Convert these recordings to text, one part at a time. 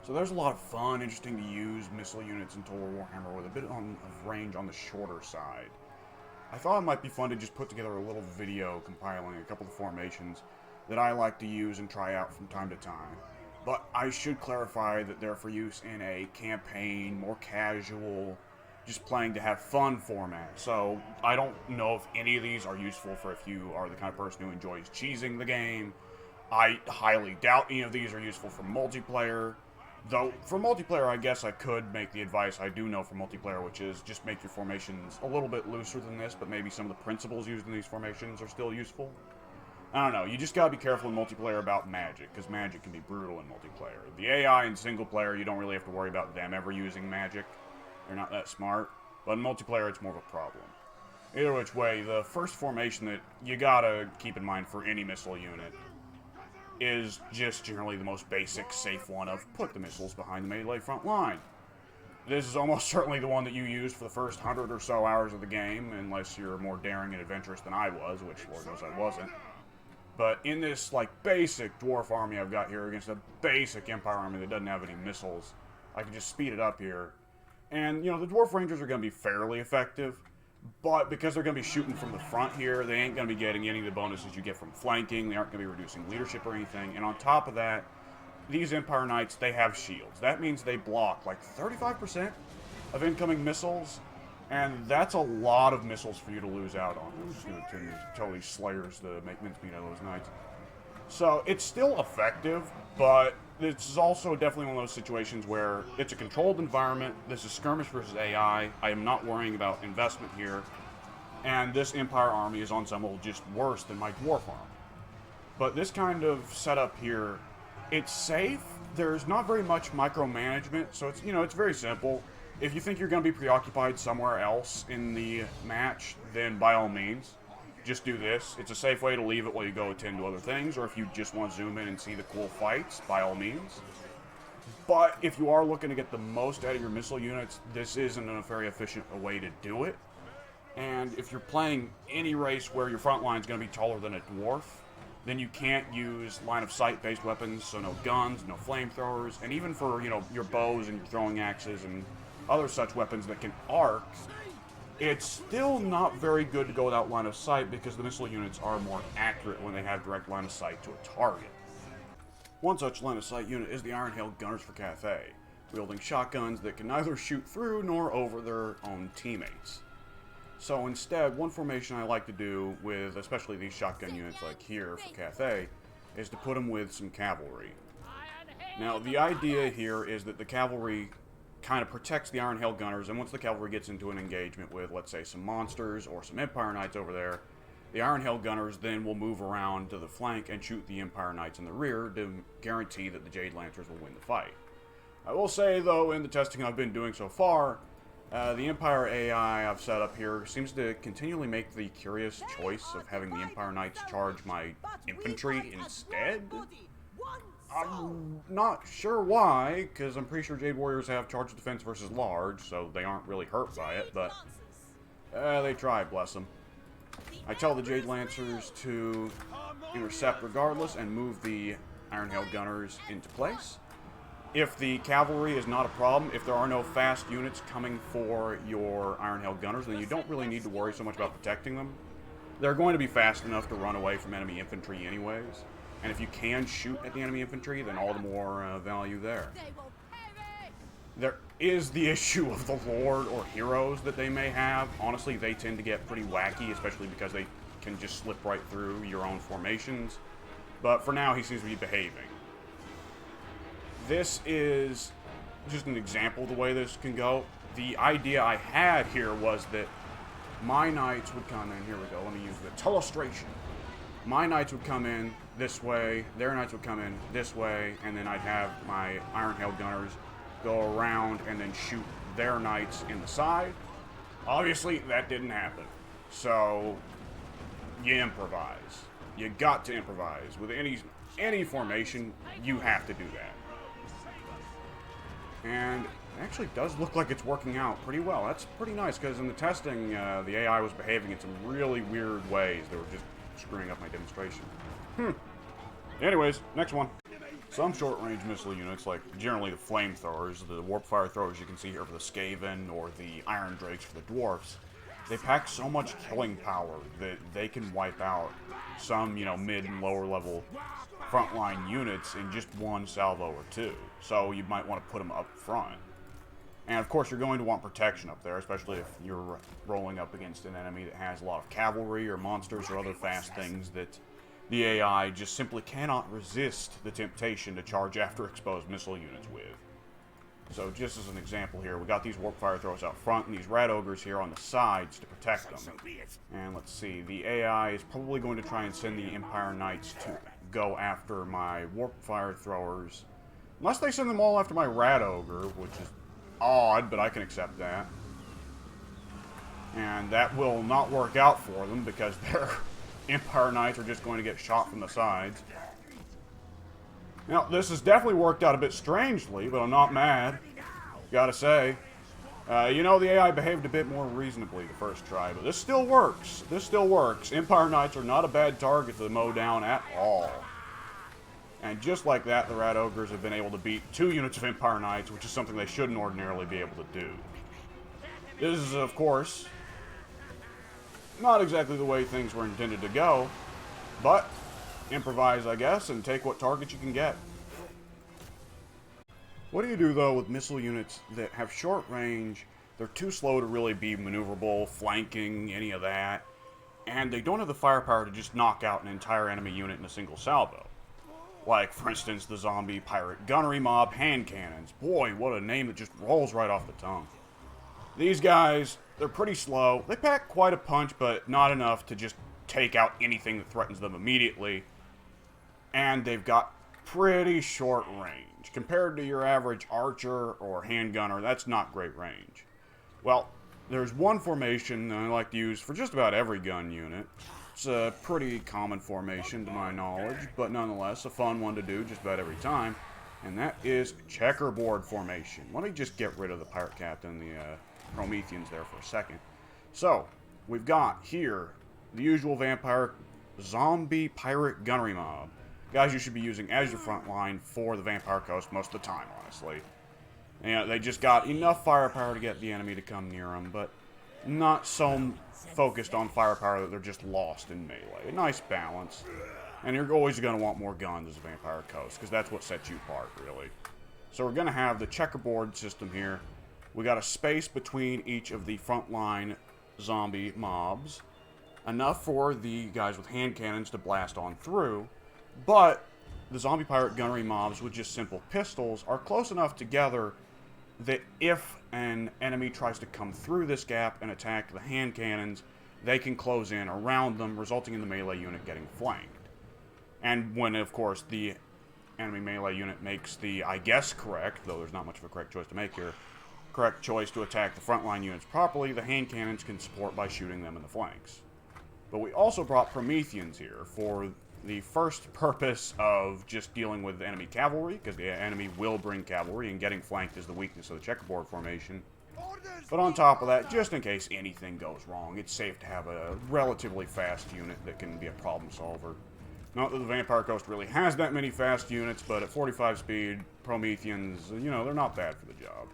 So there's a lot of fun, interesting to use missile units in Total War Warhammer with a bit of range on the shorter side. I thought it might be fun to just put together a little video compiling a couple of formations that I like to use and try out from time to time. But I should clarify that they're for use in a campaign, more casual, just playing to have fun format. So I don't know if any of these are useful for if you are the kind of person who enjoys cheesing the game. I highly doubt any of these are useful for multiplayer. Though, for multiplayer, I guess I could make the advice I do know for multiplayer, which is just make your formations a little bit looser than this, but maybe some of the principles used in these formations are still useful. I don't know, you just gotta be careful in multiplayer about magic, because magic can be brutal in multiplayer. The AI in single player, you don't really have to worry about them ever using magic. They're not that smart, but in multiplayer, it's more of a problem. Either which way, the first formation that you gotta keep in mind for any missile unit is just generally the most basic, safe one of put the missiles behind the melee front line. This is almost certainly the one that you used for the first 100 or so hours of the game, unless you're more daring and adventurous than I was, which Lord knows I wasn't. But in this, like, basic dwarf army I've got here against a basic Empire army that doesn't have any missiles, I can just speed it up here. And, you know, the dwarf rangers are going to be fairly effective, but because they're going to be shooting from the front here, they ain't going to be getting any of the bonuses you get from flanking. They aren't going to be reducing leadership or anything. And on top of that, these Empire Knights, they have shields. That means they block like 35% of incoming missiles. And that's a lot of missiles for you to lose out on. I'm just going to turn these totally slayers to make mincemeat out of those knights. So it's still effective, but this is also definitely one of those situations where it's a controlled environment. This is skirmish versus AI. I am not worrying about investment here. And this Empire army is on some level just worse than my dwarf army. But this kind of setup here, it's safe. There's not very much micromanagement, so it's, you know, it's very simple. If you think you're going to be preoccupied somewhere else in the match, then by all means, just do this. It's a safe way to leave it while you go attend to other things, or if you just want to zoom in and see the cool fights, by all means. But if you are looking to get the most out of your missile units, this isn't a very efficient way to do it. And if you're playing any race where your front line is going to be taller than a dwarf, then you can't use line of sight based weapons, so no guns, no flamethrowers, and even for, you know, your bows and your throwing axes and other such weapons that can arc, it's still not very good to go without line of sight because the missile units are more accurate when they have direct line of sight to a target. One such line of sight unit is the Iron Hail Gunners for Cathay, wielding shotguns that can neither shoot through nor over their own teammates. So instead, one formation I like to do with especially these shotgun units like here for Cathay is to put them with some cavalry. Now the idea here is that the cavalry kind of protects the Iron Hail Gunners, and once the cavalry gets into an engagement with, let's say, some monsters or some Empire Knights over there, the Iron Hail Gunners then will move around to the flank and shoot the Empire Knights in the rear to guarantee that the Jade Lancers will win the fight. I will say, though, in the testing I've been doing so far, the Empire AI I've set up here seems to continually make the curious choice of having the Empire Knights charge my infantry instead. I'm not sure why, because I'm pretty sure Jade Warriors have charge defense versus large, so they aren't really hurt by it, but they try, bless them. I tell the Jade Lancers to intercept regardless and move the Iron Hail Gunners into place. If the cavalry is not a problem, if there are no fast units coming for your Iron Hail Gunners, then you don't really need to worry so much about protecting them. They're going to be fast enough to run away from enemy infantry anyways. And if you can shoot at the enemy infantry, then all the more value there. There is the issue of the Lord or heroes that they may have. Honestly, they tend to get pretty wacky, especially because they can just slip right through your own formations. But for now, he seems to be behaving. This is just an example of the way this can go. The idea I had here was that my knights would come in. Here we go. Let me use the telestration. My knights would come in this way, their knights would come in this way, and then I'd have my Iron Hail Gunners go around and then shoot their knights in the side. Obviously, that didn't happen. So, you improvise. You got to improvise. With any formation, you have to do that. And it actually does look like it's working out pretty well. That's pretty nice, because in the testing, the AI was behaving in some really weird ways that were just screwing up my demonstration. Anyways, next one. some short-range missile units, like generally the flamethrowers, the Warpfire Throwers you can see here for the Skaven, or the Iron Drakes for the Dwarfs, they pack so much killing power that they can wipe out some, you know, mid and lower level frontline units in just one salvo or two. So you might want to put them up front. And of course you're going to want protection up there, especially if you're rolling up against an enemy that has a lot of cavalry or monsters or other fast things that the AI just simply cannot resist the temptation to charge after exposed missile units with. So just as an example here, we got these Warpfire Throwers out front and these Rat Ogres here on the sides to protect them. And let's see, the AI is probably going to try and send the Empire Knights to go after my Warpfire Throwers. Unless they send them all after my Rat Ogre, which is odd, but I can accept that. And that will not work out for them because their Empire Knights are just going to get shot from the sides. Now, this has definitely worked out a bit strangely, but I'm not mad. Gotta say. You know, the AI behaved a bit more reasonably the first try, but this still works. This still works. Empire Knights are not a bad target to mow down at all. And just like that, the Rat Ogres have been able to beat 2 units of Empire Knights, which is something they shouldn't ordinarily be able to do. This is, of course, not exactly the way things were intended to go, but improvise, I guess, and take what targets you can get. What do you do, though, with missile units that have short range, they're too slow to really be maneuverable, flanking, any of that, and they don't have the firepower to just knock out an entire enemy unit in a single salvo? Like, for instance, the zombie pirate gunnery mob hand cannons. Boy, what a name that just rolls right off the tongue. These guys, they're pretty slow. They pack quite a punch, but not enough to just take out anything that threatens them immediately. And they've got pretty short range. Compared to your average archer or handgunner, that's not great range. Well, there's one formation that I like to use for just about every gun unit. It's a pretty common formation to my knowledge, but nonetheless a fun one to do just about every time. And that is checkerboard formation. Let me just get rid of the pirate captain, the Prometheans there for a second. So, we've got here the usual vampire zombie pirate gunnery mob. Guys you should be using as your front line for the Vampire Coast most of the time, honestly. And they just got enough firepower to get the enemy to come near them, but not so focused on firepower that they're just lost in melee. A nice balance. And you're always going to want more guns as a Vampire Coast, because that's what sets you apart, really. So we're going to have the checkerboard system here. We got a space between each of the frontline zombie mobs. Enough for the guys with hand cannons to blast on through. But the zombie pirate gunnery mobs with just simple pistols are close enough together that if an enemy tries to come through this gap and attack the hand cannons, they can close in around them, resulting in the melee unit getting flanked. And when, of course, the enemy melee unit makes the, I guess, correct, though there's not much of a correct choice to make here, correct choice to attack the frontline units properly, the hand cannons can support by shooting them in the flanks. But we also brought Prometheans here for the first purpose of just dealing with enemy cavalry, because the enemy will bring cavalry, and getting flanked is the weakness of the checkerboard formation. But on top of that, just in case anything goes wrong, it's safe to have a relatively fast unit that can be a problem solver. Not that the Vampire Coast really has that many fast units, but at 45 speed, Prometheans, you know, they're not bad for the job.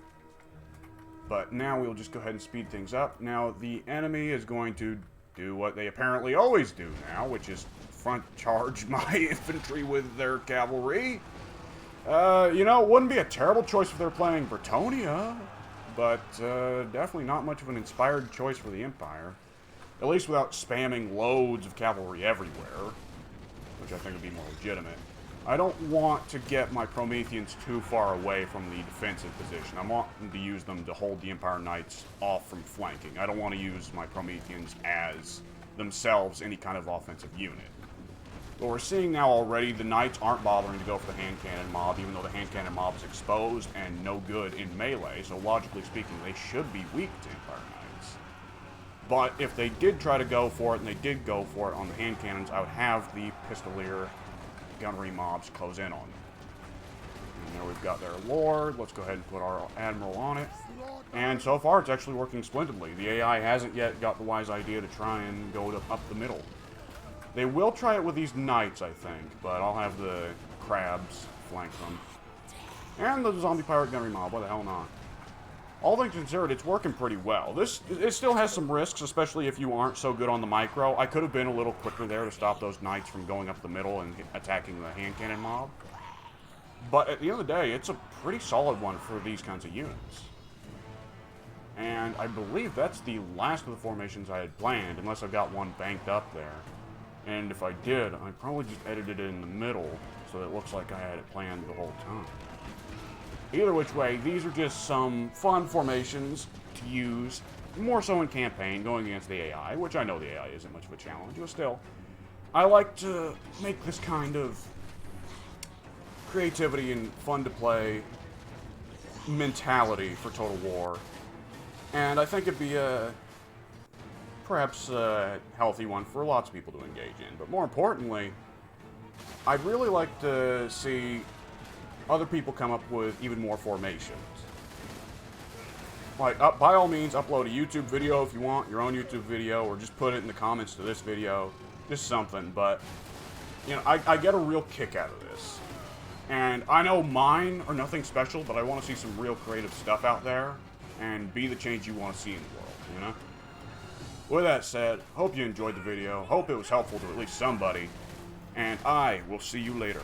But now we'll just go ahead and speed things up. Now, the enemy is going to do what they apparently always do now, which is front charge my infantry with their cavalry. You know, it wouldn't be a terrible choice if they're playing Bretonia, but definitely not much of an inspired choice for the Empire. At least without spamming loads of cavalry everywhere, which I think would be more legitimate. I don't want to get my Prometheans too far away from the defensive position. I want to use them to hold the Empire Knights off from flanking. I don't want to use my Prometheans as themselves any kind of offensive unit. But we're seeing now already the Knights aren't bothering to go for the hand cannon mob, even though the hand cannon mob is exposed and no good in melee, so logically speaking, they should be weak to Empire Knights. But if they did try to go for it, and they did go for it on the hand cannons, I would have the Pistolier gunnery mobs close in on them. And there we've got their Lord. Let's go ahead and put our Admiral on it. And so far, it's actually working splendidly. The AI hasn't yet got the wise idea to try and go up the middle. They will try it with these Knights, I think, but I'll have the Crabs flank them. And the zombie pirate gunnery mob, why the hell not? All things considered, it's working pretty well. It still has some risks, especially if you aren't so good on the micro. I could have been a little quicker there to stop those knights from going up the middle and attacking the hand cannon mob. But at the end of the day, it's a pretty solid one for these kinds of units. And I believe that's the last of the formations I had planned, unless I've got one banked up there. And if I did, I probably just edited it in the middle, so that it looks like I had it planned the whole time. Either which way, these are just some fun formations to use, more so in campaign, going against the AI, which I know the AI isn't much of a challenge, but still, I like to make this kind of creativity and fun to play mentality for Total War, and I think it'd be perhaps a healthy one for lots of people to engage in, but more importantly, I'd really like to see other people come up with even more formations. Like, by all means, upload a YouTube video if you want, your own YouTube video, or just put it in the comments to this video, just something, but, you know, I get a real kick out of this. And I know mine are nothing special, but I want to see some real creative stuff out there, and be the change you want to see in the world, you know? With that said, hope you enjoyed the video, hope it was helpful to at least somebody, and I will see you later.